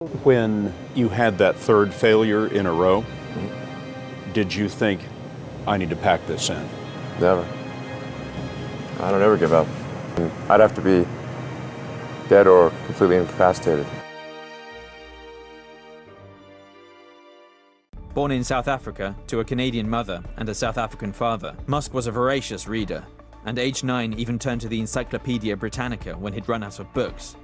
When you had that third failure in a row, did you think, I need to pack this in? Never. I don't ever give up. I'd have to be dead or completely incapacitated. Born in South Africa to a Canadian mother and a South African father, Musk was a voracious reader, and aged 9 even turned to the Encyclopedia Britannica when he'd run out of books.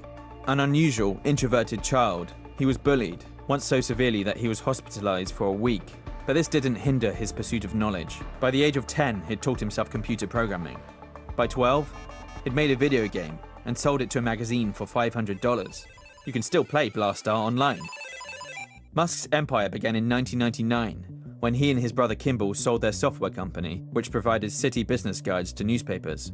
An unusual, introverted child, he was bullied, once so severely that he was hospitalized for a week. But this didn't hinder his pursuit of knowledge. By the age of 10, he'd taught himself computer programming. By 12, he'd made a video game and sold it to a magazine for $500. You can still play Blastar online. Musk's empire began in 1999, when he and his brother Kimball sold their software company, which provided city business guides to newspapers.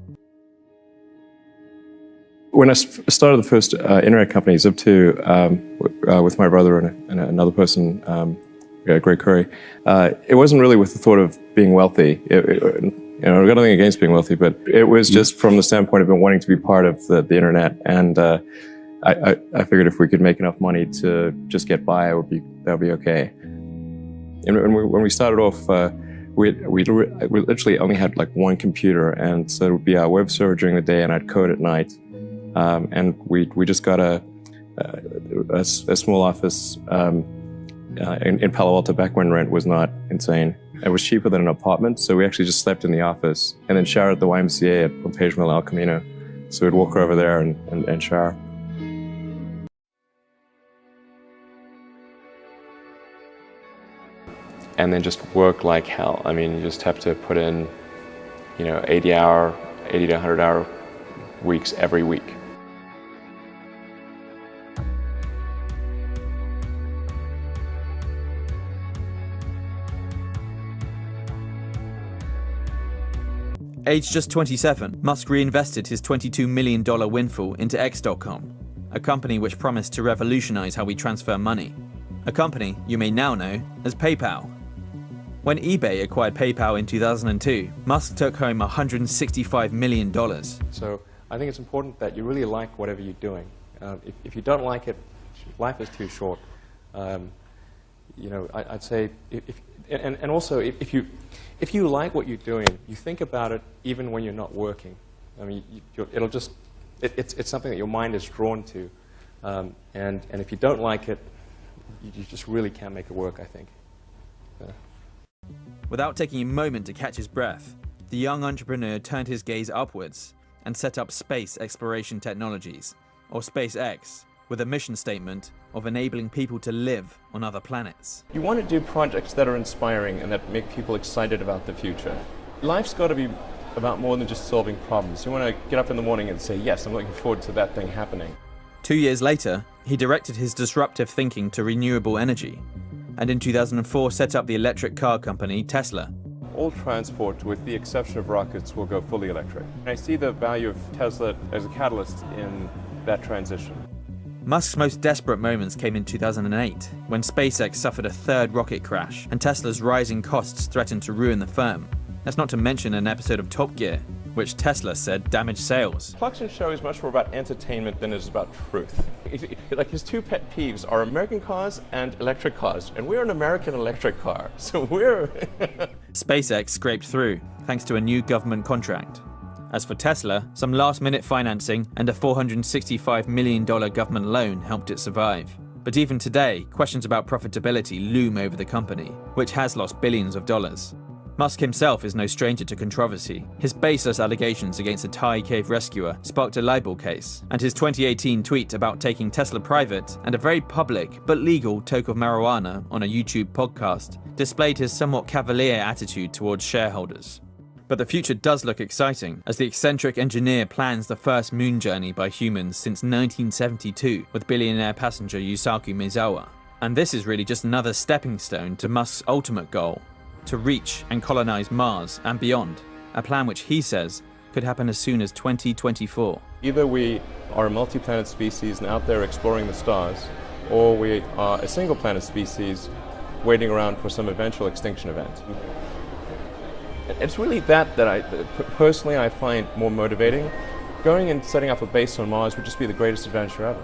When I started the first internet company, Zip2, with my brother and another person, Greg Curry, it wasn't really with the thought of being wealthy. I've got nothing against being wealthy, but it was just from the standpoint of wanting to be part of the internet. And I figured if we could make enough money to just get by, that would be okay. And when we started off, we literally only had like one computer, and so it would be our web server during the day, and I'd code at night. And we just got a small office in Palo Alto back when rent was not insane. It was cheaper than an apartment, so we actually just slept in the office and then showered at the YMCA at Page Mill El Camino. So we'd walk over there and shower. And then just work like hell. I mean, you just have to put in, 80 to 100 hour weeks every week. Aged just 27, Musk reinvested his $22 million windfall into X.com, a company which promised to revolutionize how we transfer money. A company you may now know as PayPal. When eBay acquired PayPal in 2002, Musk took home $165 million. So I think it's important that you really like whatever you're doing. If you don't like it, life is too short. I'd say, and also if you like what you're doing, you think about it even when you're not working. I mean, it's something that your mind is drawn to, and if you don't like it, you just really can't make it work, I think. Without taking a moment to catch his breath, the young entrepreneur turned his gaze upwards and set up Space Exploration Technologies, or SpaceX, with a mission statement of enabling people to live on other planets. You want to do projects that are inspiring and that make people excited about the future. Life's got to be about more than just solving problems. You want to get up in the morning and say, yes, I'm looking forward to that thing happening. 2 years later, he directed his disruptive thinking to renewable energy, and in 2004 set up the electric car company Tesla. All transport, with the exception of rockets, will go fully electric. I see the value of Tesla as a catalyst in that transition. Musk's most desperate moments came in 2008, when SpaceX suffered a third rocket crash, and Tesla's rising costs threatened to ruin the firm. That's not to mention an episode of Top Gear, which Tesla said damaged sales. Clarkson's show is much more about entertainment than it is about truth. Like, his two pet peeves are American cars and electric cars, and we're an American electric car, so we're... SpaceX scraped through, thanks to a new government contract. As for Tesla, some last-minute financing and a $465 million government loan helped it survive. But even today, questions about profitability loom over the company, which has lost billions of dollars. Musk himself is no stranger to controversy. His baseless allegations against a Thai cave rescuer sparked a libel case, and his 2018 tweet about taking Tesla private and a very public but legal toke of marijuana on a YouTube podcast displayed his somewhat cavalier attitude towards shareholders. But the future does look exciting, as the eccentric engineer plans the first moon journey by humans since 1972 with billionaire passenger Yusaku Maezawa. And this is really just another stepping stone to Musk's ultimate goal, to reach and colonize Mars and beyond, a plan which he says could happen as soon as 2024. Either we are a multi-planet species and out there exploring the stars, or we are a single-planet species waiting around for some eventual extinction event. It's really that I personally find more motivating. Going and setting up a base on Mars would just be the greatest adventure ever.